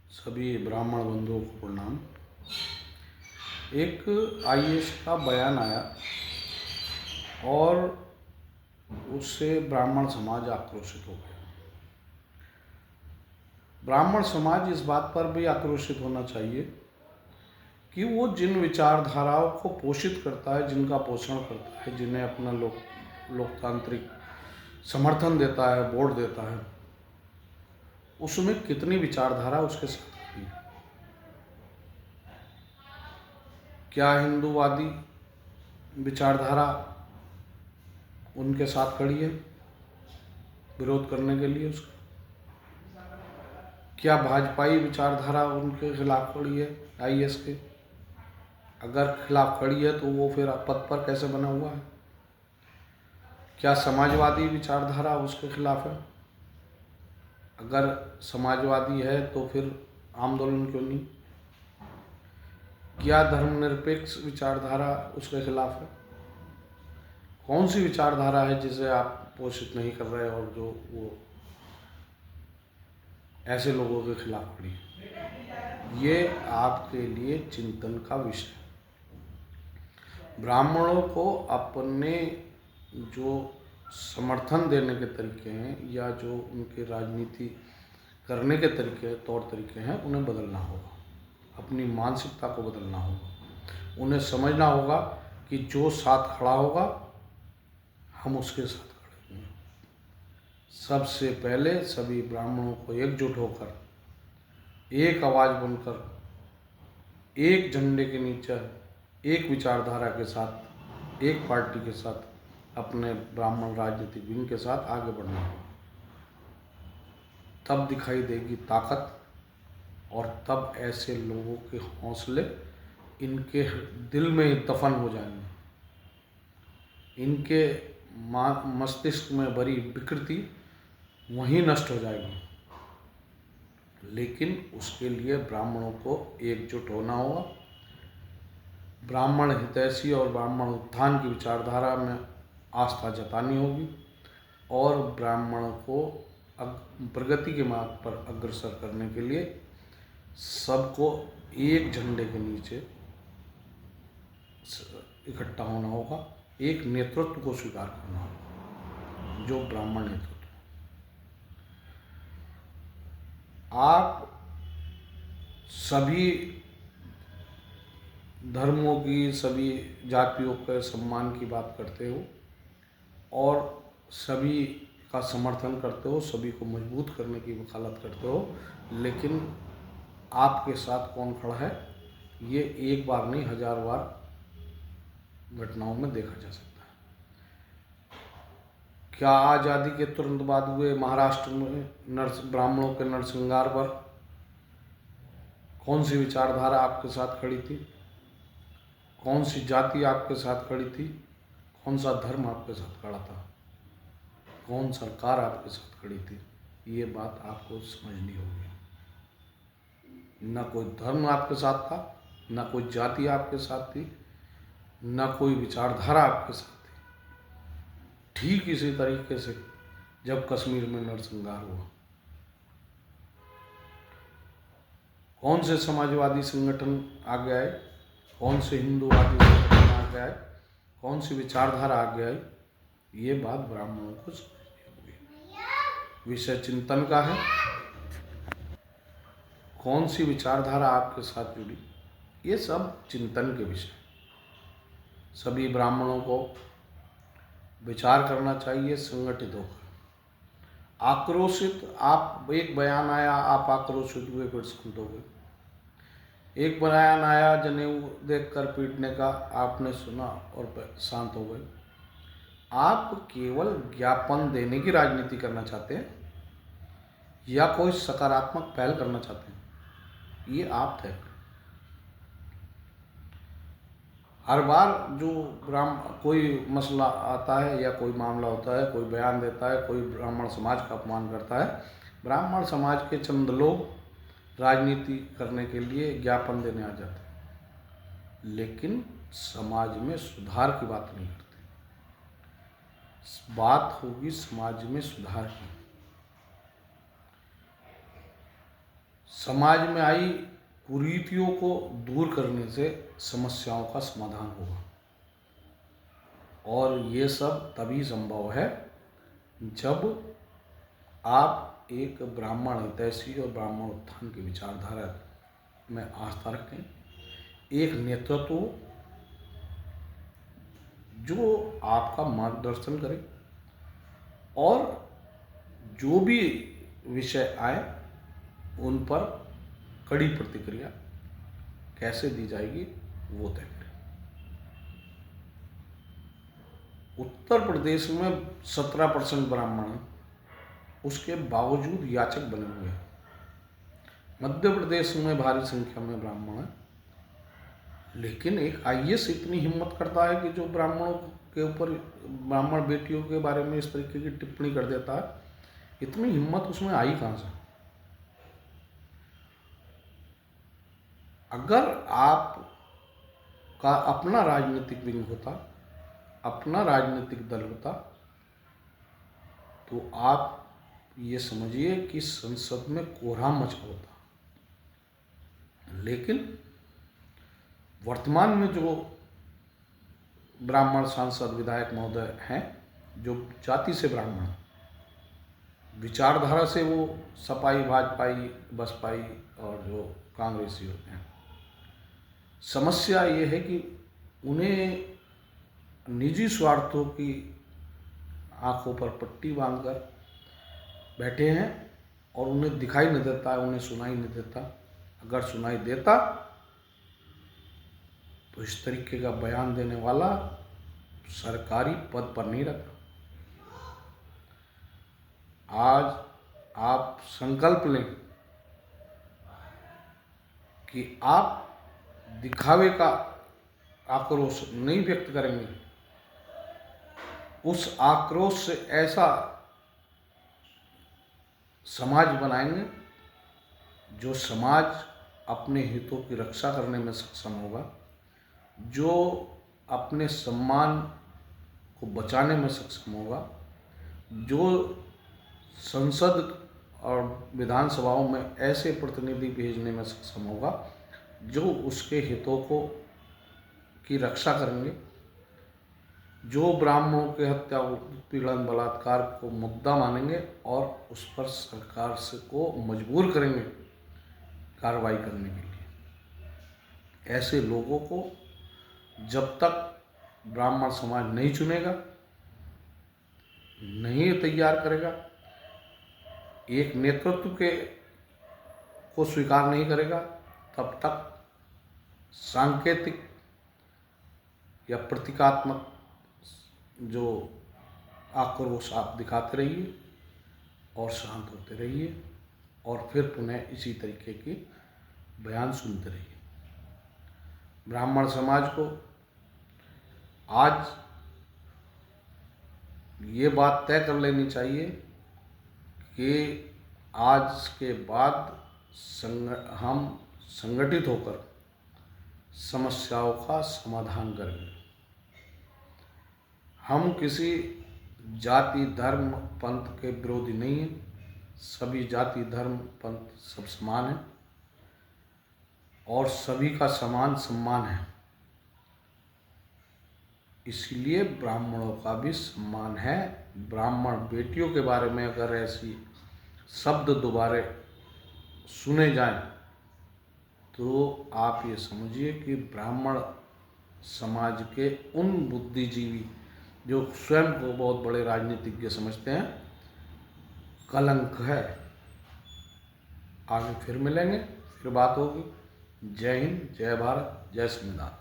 सभी ब्राह्मण बंधुओं को प्रणाम। एक आईएएस का बयान आया और उससे ब्राह्मण समाज आक्रोशित हो गया। ब्राह्मण समाज इस बात पर भी आक्रोशित होना चाहिए कि वो जिन विचारधाराओं को पोषित करता है, जिनका पोषण करता है, जिन्हें अपना लोकतांत्रिक समर्थन देता है, वोट देता है, उसमें कितनी विचारधारा उसके साथ खड़ी है। क्या हिंदूवादी विचारधारा उनके साथ खड़ी है विरोध करने के लिए उसका? क्या भाजपाई विचारधारा उनके खिलाफ खड़ी है आईएएस के? अगर खिलाफ खड़ी है तो वो फिर पद पर कैसे बना हुआ है? क्या समाजवादी विचारधारा उसके खिलाफ है? अगर समाजवादी है तो फिर आंदोलन क्यों नहीं? क्या धर्मनिरपेक्ष विचारधारा उसके खिलाफ है? कौन सी विचारधारा है जिसे आप पोषित नहीं कर रहे और जो वो ऐसे लोगों के खिलाफ खड़ी है? ये आपके लिए चिंतन का विषय है। ब्राह्मणों को अपने जो समर्थन देने के तरीके हैं या जो उनके राजनीति करने के तरीके तौर तरीके हैं, उन्हें बदलना होगा। अपनी मानसिकता को बदलना होगा। उन्हें समझना होगा कि जो साथ खड़ा होगा हम उसके साथ खड़े होंगे। सबसे पहले सभी ब्राह्मणों को एकजुट होकर, एक आवाज़ बनकर, एक झंडे के नीचे, एक विचारधारा के साथ, एक पार्टी के साथ, अपने ब्राह्मण राजनीतिक विंग के साथ आगे बढ़ना होगा। तब दिखाई देगी ताकत और तब ऐसे लोगों के हौसले इनके दिल में दफन हो जाएंगे। इनके मस्तिष्क में भरी विकृति वहीं नष्ट हो जाएगी। लेकिन उसके लिए ब्राह्मणों को एकजुट होना होगा। ब्राह्मण हितैषी और ब्राह्मण उत्थान की विचारधारा में आस्था जतानी होगी और ब्राह्मण को प्रगति के मार्ग पर अग्रसर करने के लिए सबको एक झंडे के नीचे इकट्ठा होना होगा। एक नेतृत्व को स्वीकार करना होगा, जो ब्राह्मण नेतृत्व। आप सभी धर्मों की, सभी जातियों के सम्मान की बात करते हो और सभी का समर्थन करते हो, सभी को मजबूत करने की वकालत करते हो, लेकिन आपके साथ कौन खड़ा है ये एक बार नहीं 1000 बार घटनाओं में देखा जा सकता है। क्या आज़ादी के तुरंत बाद हुए महाराष्ट्र में ब्राह्मणों के नरसंहार पर कौन सी विचारधारा आपके साथ खड़ी थी? कौन सी जाति आपके साथ खड़ी थी? कौन सा धर्म आपके साथ खड़ा था? कौन सरकार आपके साथ खड़ी थी? ये बात आपको समझनी होगी। न कोई धर्म आपके साथ था, न कोई जाति आपके साथ थी, न कोई विचारधारा आपके साथ थी। ठीक इसी तरीके से जब कश्मीर में नरसंहार हुआ, कौन से समाजवादी संगठन आगे आए? कौन से हिंदूवादी संगठन आगे आए? कौन सी विचारधारा आगे आई? ये बात ब्राह्मणों को समझनी होगी। विषय चिंतन का है। कौन सी विचारधारा आपके साथ जुड़ी, ये सब चिंतन के विषय। सभी ब्राह्मणों को विचार करना चाहिए संगठित होकर। आक्रोशित, आप एक बयान आया, आप आक्रोशित हुए, फिर शांत हो गए। एक बयान आया जनेऊ देखकर पीटने का, आपने सुना और शांत हो गए। आप केवल ज्ञापन देने की राजनीति करना चाहते हैं या कोई सकारात्मक पहल करना चाहते हैं, ये आप तय करें। हर बार जो कोई मसला आता है या कोई मामला होता है, कोई बयान देता है, कोई ब्राह्मण समाज का अपमान करता है, ब्राह्मण समाज के चंद लोग राजनीति करने के लिए ज्ञापन देने आ जाते हैं, लेकिन समाज में सुधार की बात नहीं करते। बात होगी समाज में सुधार की। समाज में आई कुरीतियों को दूर करने से समस्याओं का समाधान होगा। और ये सब तभी संभव है जब आप एक ब्राह्मण हितैषी और ब्राह्मण उत्थान की विचारधारा में आस्था रखें, एक नेतृत्व जो आपका मार्गदर्शन करे, और जो भी विषय आए उन पर कड़ी प्रतिक्रिया कैसे दी जाएगी वो तय करें। उत्तर प्रदेश में 17% ब्राह्मण हैं, उसके बावजूद याचक बने हुए हैं। मध्य प्रदेश में भारी संख्या में ब्राह्मण हैं, लेकिन एक आईएएस इतनी हिम्मत करता है कि जो ब्राह्मणों के ऊपर, ब्राह्मण बेटियों के बारे में इस तरीके की टिप्पणी कर देता है, इतनी हिम्मत उसमें आई कहाँ से? अगर आप का अपना राजनीतिक विंग होता, अपना राजनीतिक दल होता, तो आप ये समझिए कि संसद में कोहराम मचा होता। लेकिन वर्तमान में जो ब्राह्मण सांसद विधायक महोदय हैं, जो जाति से ब्राह्मण हैं, विचारधारा से वो सपाई, भाजपाई, बसपाई और जो कांग्रेसी होते हैं, समस्या ये है कि उन्हें निजी स्वार्थों की आंखों पर पट्टी बांधकर बैठे हैं और उन्हें दिखाई नहीं देता है, उन्हें सुनाई नहीं देता। अगर सुनाई देता तो इस तरीके का बयान देने वाला सरकारी पद पर नहीं रहता। आज आप संकल्प लें कि आप दिखावे का आक्रोश नहीं व्यक्त करेंगे, उस आक्रोश से ऐसा समाज बनाएंगे जो समाज अपने हितों की रक्षा करने में सक्षम होगा, जो अपने सम्मान को बचाने में सक्षम होगा, जो संसद और विधानसभाओं में ऐसे प्रतिनिधि भेजने में सक्षम होगा जो उसके हितों को की रक्षा करेंगे, जो ब्राह्मणों के हत्या, उत्पीड़न, बलात्कार को मुद्दा मानेंगे और उस पर सरकार से को मजबूर करेंगे कार्रवाई करने के लिए। ऐसे लोगों को जब तक ब्राह्मण समाज नहीं चुनेगा, नहीं तैयार करेगा, एक नेतृत्व के को स्वीकार नहीं करेगा, तब तक सांकेतिक या प्रतीकात्मक जो आक्रोश आप दिखाते रहिए और शांत होते रहिए और फिर पुनः इसी तरीके के बयान सुनते रहिए। ब्राह्मण समाज को आज ये बात तय कर लेनी चाहिए कि आज के बाद हम संगठित होकर समस्याओं का समाधान करेंगे। हम किसी जाति, धर्म, पंथ के विरोधी नहीं हैं। सभी जाति, धर्म, पंथ सब समान हैं और सभी का समान सम्मान है। इसलिए ब्राह्मणों का भी सम्मान है। ब्राह्मण बेटियों के बारे में अगर ऐसी शब्द दोबारा सुने जाएं तो आप ये समझिए कि ब्राह्मण समाज के उन बुद्धिजीवी जो स्वयं को बहुत बड़े राजनीतिज्ञ समझते हैं, कलंक है। आगे फिर मिलेंगे, फिर बात होगी। जय हिंद, जय भारत, जय संविधान।